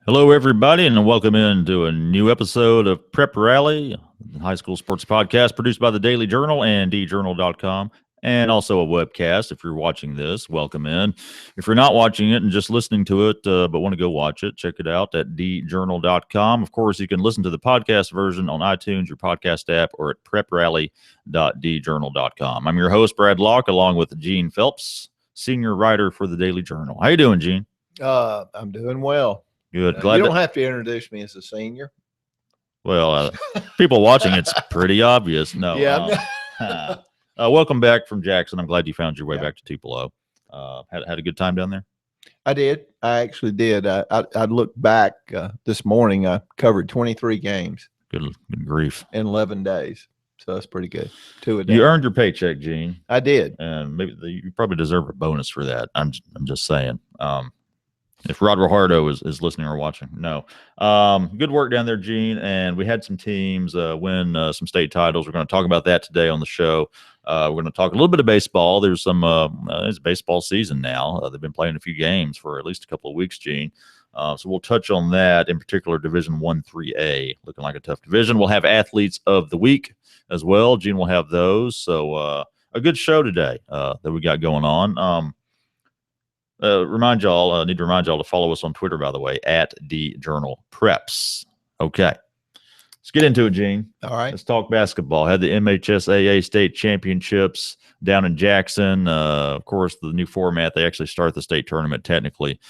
Hello, everybody, and welcome into a new episode of Prep Rally, high school sports podcast produced by the Daily Journal and djournal.com, and also a webcast. If you're watching this, welcome in. If you're not watching it and just listening to it, but want to go watch it, check it out at djournal.com. Of course, you can listen to the podcast version on iTunes, your podcast app, or at preprally.djournal.com. I'm your host, Brad Locke, along with Gene Phelps, senior writer for the Daily Journal. How you doing, Gene? I'm doing well. Good. You don't have to introduce me as a senior. Well, people watching, it's pretty obvious. No. Yeah. Welcome back from Jackson. I'm glad you found your way back to Tupelo. Had a good time down there? I did. I actually did. I looked back this morning. I covered 23 games. Good grief. In 11 days. So that's pretty good. 2 a day. You earned your paycheck, Gene. I did. And maybe you probably deserve a bonus for that. I'm just saying. If Rod Rojardo is listening or watching, no. Good work down there, Gene. And we had some teams win some state titles. We're going to talk about that today on the show. We're going to talk a little bit of baseball. There's some it's baseball season now. They've been playing a few games for at least a couple of weeks, Gene. So we'll touch on that, in particular Division 1-3A, looking like a tough division. We'll have athletes of the week as well. Gene will have those. So a good show today that we got going on. Need to remind y'all to follow us on Twitter, by the way, at DJournalPreps. Okay. Let's get into it, Gene. All right. Let's talk basketball. Had the MHSAA state championships down in Jackson. Of course, the new format, they actually start the state tournament technically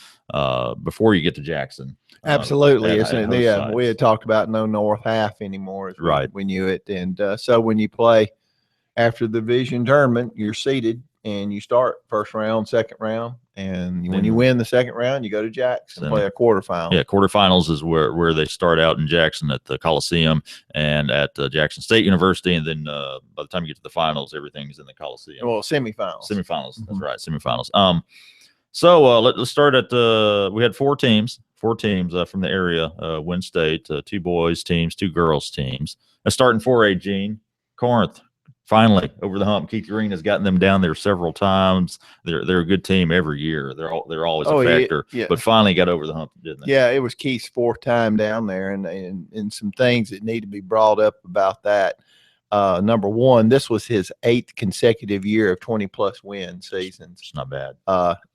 before you get to Jackson. Absolutely. Isn't it? Yeah, we had talked about no north half anymore. Right. We knew it. And so when you play after the division tournament, you're seeded and you start first round, second round. And when you win the second round, you go to Jackson and play a quarterfinal. Yeah, quarterfinals is where they start out in Jackson at the Coliseum and at Jackson State University. And then by the time you get to the finals, everything's in the Coliseum. Well, semifinals. Semifinals. That's right, semifinals. So let's start at we had four teams from the area win state, 2 boys teams, 2 girls teams. Let's start in 4A, Gene. Corinth. Finally, over the hump. Keith Green has gotten them down there several times. They're a good team every year. They're always a factor. Yeah. But finally got over the hump, didn't they? Yeah, it was Keith's 4th time down there, and some things that need to be brought up about that. Number one, this was his 8th consecutive year of 20-plus win seasons. It's not bad.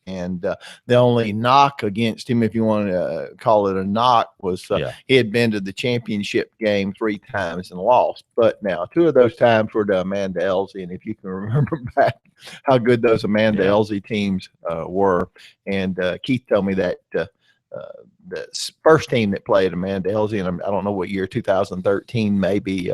And the only knock against him, if you want to call it a knock, was he had been to the championship game 3 times and lost. But now 2 of those times were to Amanda Elsie, and if you can remember back how good those Amanda Elsie teams were, and Keith told me that the first team that played Amanda Elsie, and I don't know what year, 2013 maybe.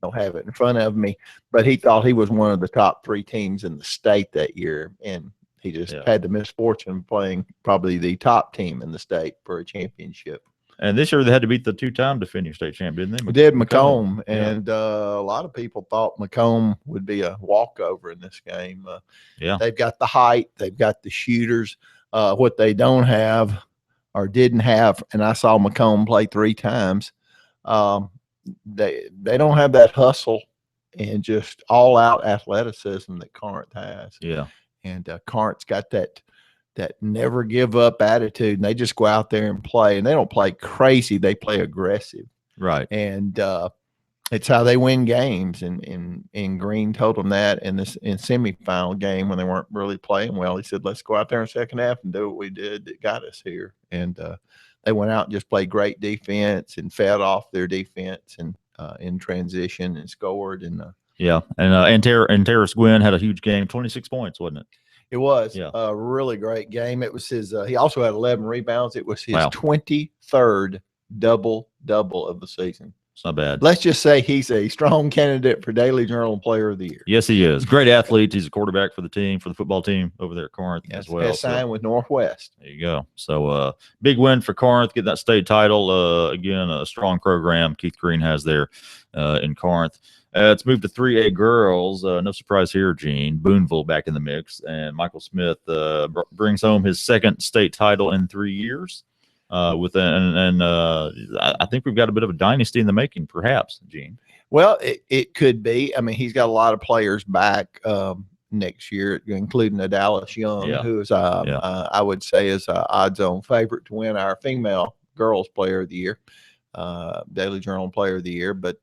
Don't have it in front of me, but he thought he was one of the top 3 teams in the state that year, and he just had the misfortune of playing probably the top team in the state for a championship. And this year they had to beat the 2-time defending state champ, didn't they? We did, Macomb, and a lot of people thought Macomb would be a walkover in this game. They've got the height, they've got the shooters. What they don't have or didn't have, and I saw Macomb play 3 times. They don't have that hustle and just all out athleticism that Corinth has. Yeah. And Corinth's got that never give up attitude, and they just go out there and play, and they don't play crazy. They play aggressive. Right. And it's how they win games. And Green told them that in semifinal game when they weren't really playing well. He said, let's go out there in the second half and do what we did that got us here. And they went out and just played great defense and fed off their defense and in transition and scored. And and Terrace Gwynn had a huge game, 26 points, wasn't it? It was a really great game. It was his. He also had 11 rebounds. It was his 23rd double of the season. It's not bad. Let's just say he's a strong candidate for Daily Journal Player of the Year. Yes, he is. Great athlete. He's a quarterback for the football team over there at Corinth as well. Has signed with Northwest. There you go. So big win for Corinth, getting that state title. Again, a strong program Keith Green has there in Corinth. Let's move to 3A girls. No surprise here, Gene. Boonville back in the mix. And Michael Smith brings home his 2nd state title in 3 years. I think we've got a bit of a dynasty in the making, perhaps, Gene. Well, it could be. I mean, he's got a lot of players back. next year, including Dallas Young, who is I would say is a odds-on favorite to win our female girls Player of the Year, Daily Journal Player of the Year. But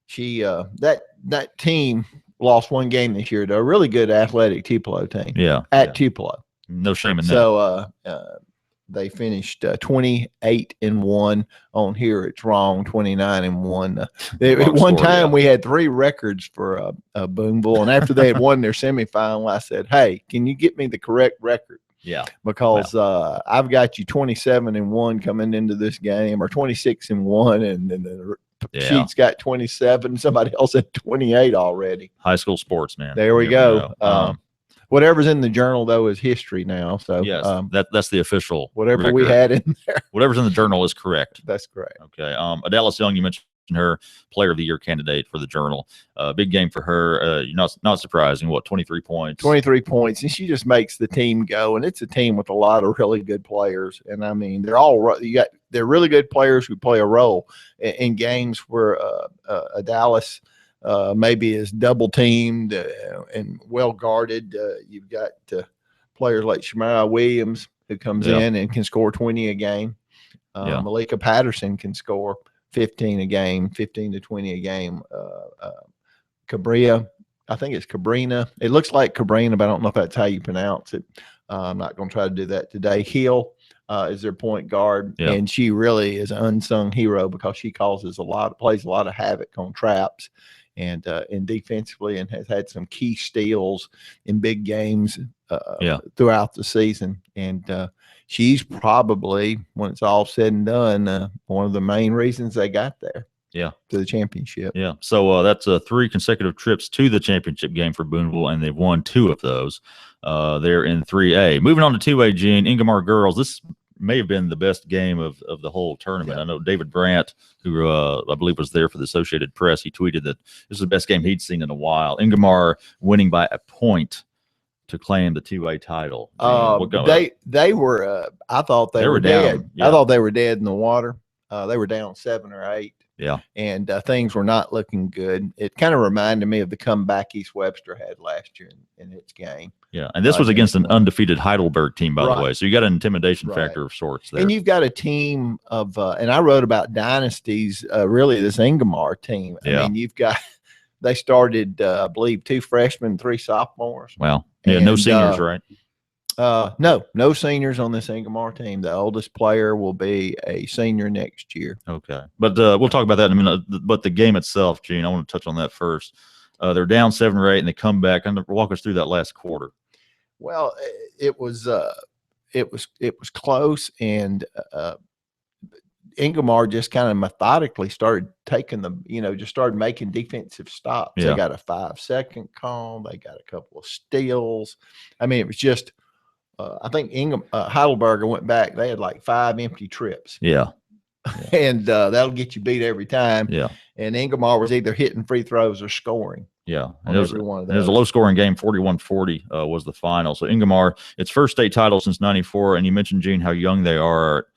she that team lost one game this year to a really good athletic Tupelo team. At Tupelo. No shame in that. So they finished 28-1 on Here It's Wrong, 29-1. At one time, we had 3 records for Boonville, and after they had won their semifinal, I said, "Hey, can you get me the correct record?" Yeah, because I've got you 27-1 coming into this game, or 26-1, and then the sheet's got 27. Somebody else had 28 already. High school sports, man. There we go. Whatever's in the journal, though, is history now. So yes, that's the official whatever record. We had in there. Whatever's in the journal is correct. That's correct. Okay. Dallas Young, you mentioned her Player of the Year candidate for the Journal. Big game for her. Not surprising. What, 23 points? 23 points, and she just makes the team go. And it's a team with a lot of really good players. And I mean, they're really good players who play a role in games where a Dallas maybe is double teamed and well guarded. You've got players like Shemaya Williams, who comes in and can score 20 a game. Malika Patterson can score 15 a game, 15 to 20 a game. Cabrera, I think it's Cabrina. It looks like Cabrina, but I don't know if that's how you pronounce it. I'm not going to try to do that today. Hill is their point guard, and she really is an unsung hero because she plays a lot of havoc on traps and defensively, and has had some key steals in big games throughout the season. And she's probably, when it's all said and done, one of the main reasons they got there. To the championship. So that's 3 consecutive trips to the championship game for Boonville, and they've won 2 of those. They're in 3A. Moving on to 2A, Gene, Ingomar girls. This may have been the best game of the whole tournament. I know David Brandt, who I believe was there for the Associated Press, he tweeted that this is the best game he'd seen in a while. Ingomar winning by a point to claim the 2A title. They were. I thought they were dead. I thought they were dead in the water. They were down 7 or 8. And things were not looking good. It kind of reminded me of the comeback East Webster had last year in its game. And this was against an undefeated Heidelberg team, by the way. So you got an intimidation factor of sorts there. And you've got a team of, and I wrote about dynasties, really this Ingomar team. I mean, they started, I believe, 2 freshmen, 3 sophomores. Wow. No seniors, right? No seniors on this Ingomar team. The oldest player will be a senior next year. Okay. But we'll talk about that in a minute. But the game itself, Gene, I want to touch on that first. They're down 7 or 8, and they come back. And walk us through that last quarter. Well, it was close, and Ingomar just kind of methodically started taking just started making defensive stops. They got a 5-second call. They got a couple of steals. I mean, it was just, I think Heidelberger went back. They had like 5 empty trips. And that'll get you beat every time. And Ingomar was either hitting free throws or scoring. And it was a low-scoring game. 41-40 was the final. So Ingomar, its first state title since '94. And you mentioned, Gene, how young they are.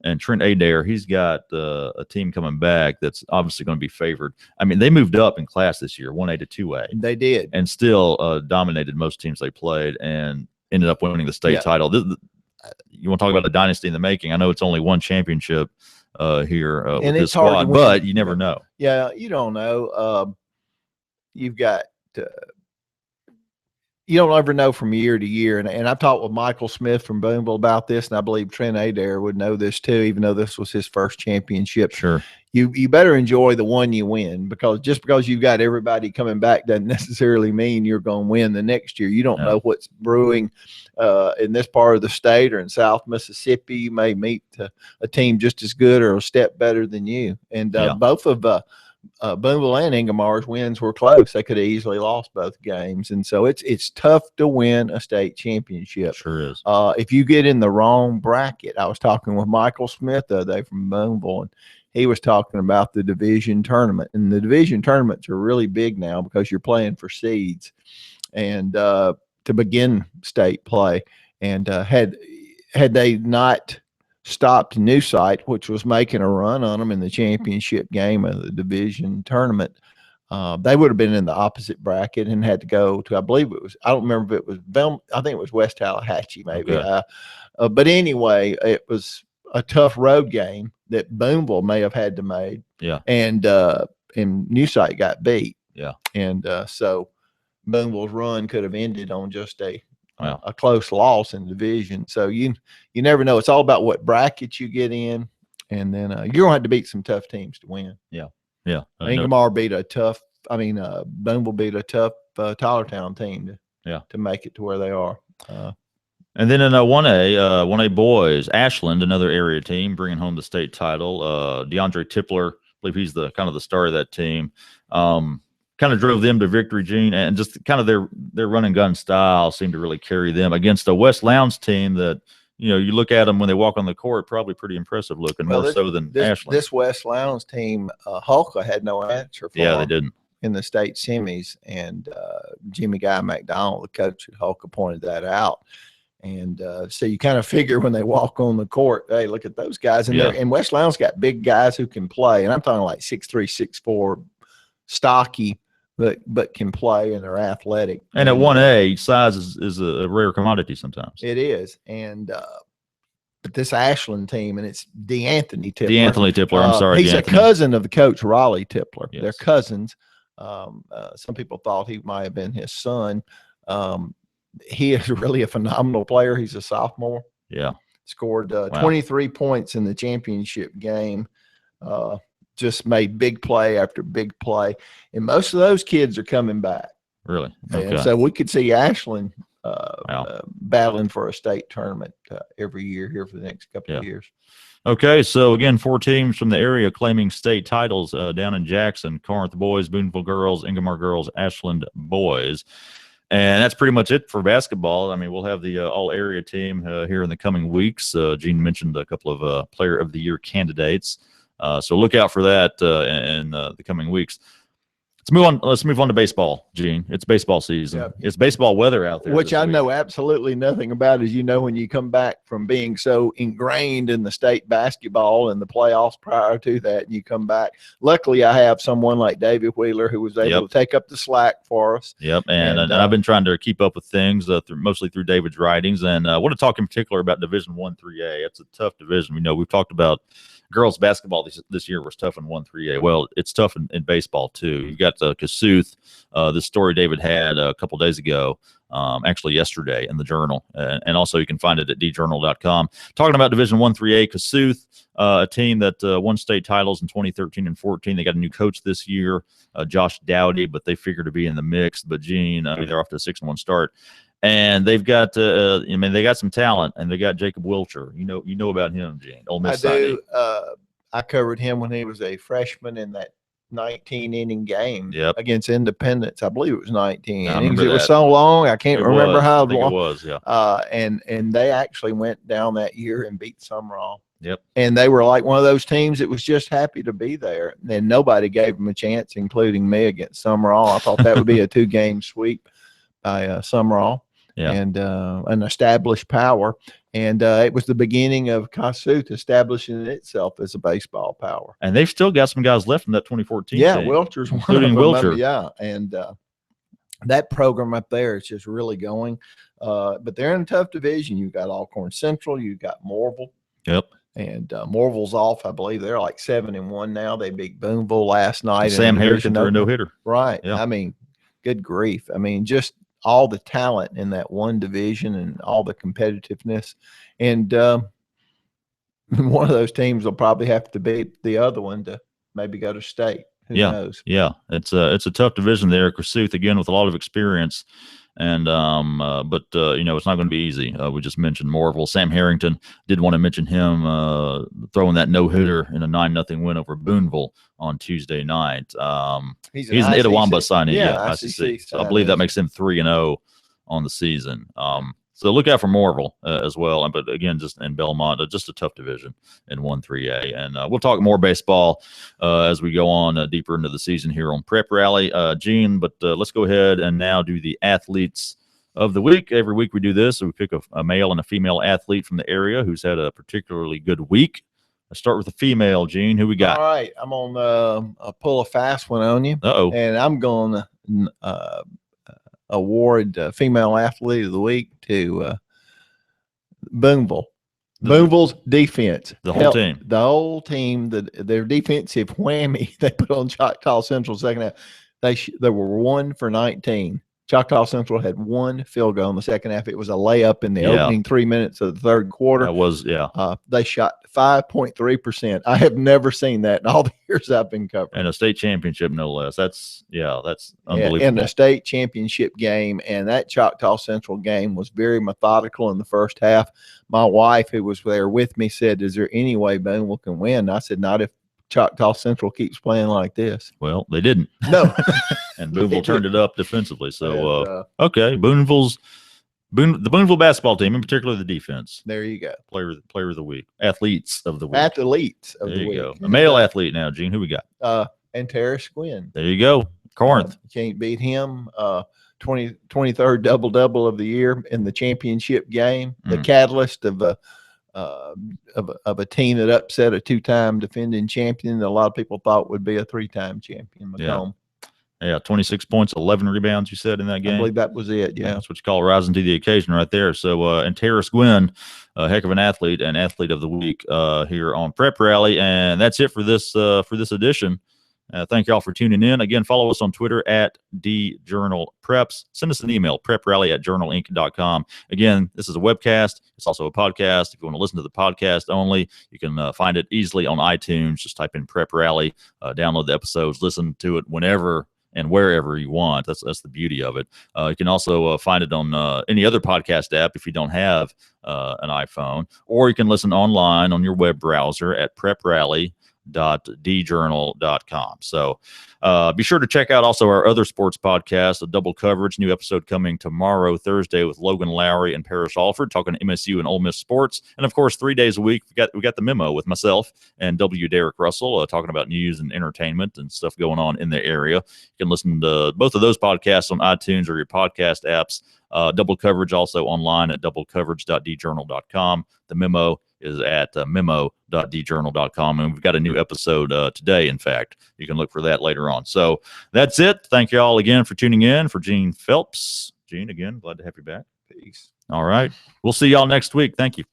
And Trent Adair, he's got a team coming back that's obviously going to be favored. I mean, they moved up in class this year, 1A to 2A. They did. And still dominated most teams they played and ended up winning the state title. You want to talk about a dynasty in the making? I know it's only one championship here with this squad, but you never know. You don't know. You've got you don't ever know from year to year. And I've talked with Michael Smith from Boonville about this, and I believe Trent Adair would know this too, even though this was his first championship. Sure. You better enjoy the one you win, because just because you've got everybody coming back doesn't necessarily mean you're going to win the next year. You don't know what's brewing in this part of the state or in South Mississippi. You may meet a team just as good or a step better than you. And both of Boonville and Ingomar's wins were close. They could have easily lost both games. And so it's tough to win a state championship. Sure is. If you get in the wrong bracket. I was talking with Michael Smith the other day from Boonville, and he was talking about the division tournament. And the division tournaments are really big now because you're playing for seeds and to begin state play. And had they not stopped New Site, which was making a run on them in the championship game of the division tournament, they would have been in the opposite bracket and had to go to, I believe it was, I don't remember if it was I think it was West Tallahatchie maybe. Okay. But anyway, it was a tough road game that Boonville may have had to make. Yeah. And New Site got beat. Yeah. And so Boonville's run could have ended on just a close loss in the division. So you never know. It's all about what bracket you get in, and then you're gonna have to beat some tough teams to win. Yeah, yeah. Ingomar beat a tough. Boonville beat a tough Tylertown team to make it to where they are. And then in 1A boys, Ashland, another area team, bringing home the state title. DeAndre Tippler, I believe he's the kind of the star of that team. Kind of drove them to victory, Gene, and just kind of their run and gun style seemed to really carry them against a West Lowndes team that, you look at them when they walk on the court, probably pretty impressive looking, more so than Ashland. This West Lowndes team, Hulka had no answer for. Yeah, they didn't. In the state semis, and Jimmy Guy McDonald, the coach at Hulka, pointed that out. And so you kind of figure when they walk on the court, hey, look at those guys. And West Lowndes got big guys who can play. And I'm talking like 6'3", 6'4", stocky, but can play, and they're athletic. And at 1A, size is a rare commodity sometimes. It is. And but this Ashland team, and it's DeAnthony Tippler. DeAnthony Tippler, I'm sorry. He's a cousin of the coach, Raleigh Tippler. Yes. They're cousins. Some people thought he might have been his son. He is really a phenomenal player. He's a sophomore. Yeah. Scored 23 points in the championship game. Just made big play after big play. And most of those kids are coming back. Really? Okay. And so we could see Ashland battling for a state tournament every year here for the next couple of years. Okay, so again, 4 teams from the area claiming state titles down in Jackson: Corinth boys, Boonville girls, Ingomar girls, Ashland boys. And that's pretty much it for basketball. I mean, we'll have the all-area team here in the coming weeks. Gene mentioned a couple of Player of the Year candidates. So look out for that in the coming weeks. Let's move on to baseball, Gene. It's baseball season. Yep. It's baseball weather out there. Which I know absolutely nothing about, as you know, when you come back from being so ingrained in the state basketball and the playoffs prior to that, and you come back. Luckily, I have someone like David Wheeler who was able to take up the slack for us. Yep, and I've been trying to keep up with things mostly through David's writings, and I want to talk in particular about Division 1-3A. It's a tough division. We know we've talked about girls basketball this year was tough in 1-3A. Well, it's tough in baseball too. You got Kossuth. This story David had a couple days ago, actually yesterday in the Journal, and also you can find it at djournal.com. Talking about Division 1-3A, Kossuth, a team that won state titles in 2013 and 14. They got a new coach this year, Josh Dowdy, but they figure to be in the mix. But Gene, they're off to a 6-1 start. And they've got, they got some talent, and they got Jacob Wilcher. You know about him, Gene. Ole Miss I do. I covered him when he was a freshman in that 19-inning game against Independence. I believe it was 19 innings. It was so long, I can't remember how long it was. Yeah. And they actually went down that year and beat Sumrall. Yep. And they were like one of those teams that was just happy to be there, and nobody gave them a chance, including me, against Sumrall. I thought that would be a 2-game sweep by Sumrall. Yeah. And an established power. And it was the beginning of Kossuth establishing itself as a baseball power. And they've still got some guys left from that 2014 team. Wilcher's one including of them. Wilcher. Yeah, and that program up there is just really going. But they're in a tough division. You've got Alcorn Central. You've got Morville. Yep. And Morville's off, I believe. They're like 7-1 now. They beat Boonville last night. Sam Harrison threw a no-hitter. Right. Yeah. I mean, good grief. I mean, just all the talent in that one division and all the competitiveness. And one of those teams will probably have to beat the other one to maybe go to state. Who knows? Yeah. It's a tough division there. Kossuth, again, with a lot of experience. And but it's not going to be easy. We just mentioned Morville. Sam Harrington, did want to mention him throwing that no-hitter in a 9-0 win over Boonville on Tuesday night. He's an Itawamba signing. Yeah, ICC. So I believe that makes him 3-0 on the season. So look out for Morville as well. But again, just in Belmont, just a tough division in 1-3A. And we'll talk more baseball as we go on deeper into the season here on Prep Rally, Gene. But let's go ahead and now do the athletes of the week. Every week we do this. So we pick a male and a female athlete from the area who's had a particularly good week Let's start with the female, Gene. Who we got? All right. I'm on pull a fast one on you. Uh-oh. And I'm going to award female athlete of the week to Boonville. Boonville's defense. The whole team. The whole team, their defensive whammy they put on Choctaw Central second half. They were 1 for 19. Choctaw Central had 1 field goal in the second half. It was a layup in the opening 3 minutes of the third quarter. That was, they shot 5.3%. I have never seen that in all the years I've been covering. And a state championship, no less. That's unbelievable. In a state championship game, and that Choctaw Central game was very methodical in the first half. My wife, who was there with me, said, "Is there any way Boonville can win?" And I said, "Not if Choctaw Central keeps playing like this." Well, they didn't. No. And Boonville turned it up defensively. So, okay, the Boonville basketball team, in particular the defense. There you go. Player of the week. Athletes of the week. Athletes of the week. There you go. A male athlete now, Gene. Who we got? And Terrace Gwynn. There you go. Corinth. Can't beat him. 23rd double-double of the year in the championship game. The catalyst of a team that upset a 2-time defending champion that a lot of people thought would be a 3-time champion. Yeah, 26 points, 11 rebounds, you said, in that game? I believe that was it, yeah. That's what you call rising to the occasion right there. So, and Terrace Gwynn, a heck of an athlete and athlete of the week here on Prep Rally. And that's it for this edition. Thank you all for tuning in. Again, follow us on Twitter at DJournalPreps. Send us an email, preprally@journalinc.com. Again, this is a webcast. It's also a podcast. If you want to listen to the podcast only, you can find it easily on iTunes. Just type in Prep Rally, download the episodes, listen to it whenever and wherever you want. That's the beauty of it. You can also find it on any other podcast app if you don't have an iPhone, or you can listen online on your web browser at preprally.djournal.com. So be sure to check out also our other sports podcast, a double coverage, new episode coming tomorrow, Thursday, with Logan Lowry and Parrish Alford talking MSU and Ole Miss sports. And of course, 3 days a week, we got the memo with myself and W. Derek Russell talking about news and entertainment and stuff going on in the area. You can listen to both of those podcasts on iTunes or your podcast apps. Double coverage also online at doublecoverage.djournal.com. The memo is at memo.djournal.com. And we've got a new episode today, in fact. You can look for that later on. So that's it. Thank you all again for tuning in. For Gene Phelps. Gene, again, glad to have you back. Peace. All right. We'll see y'all next week. Thank you.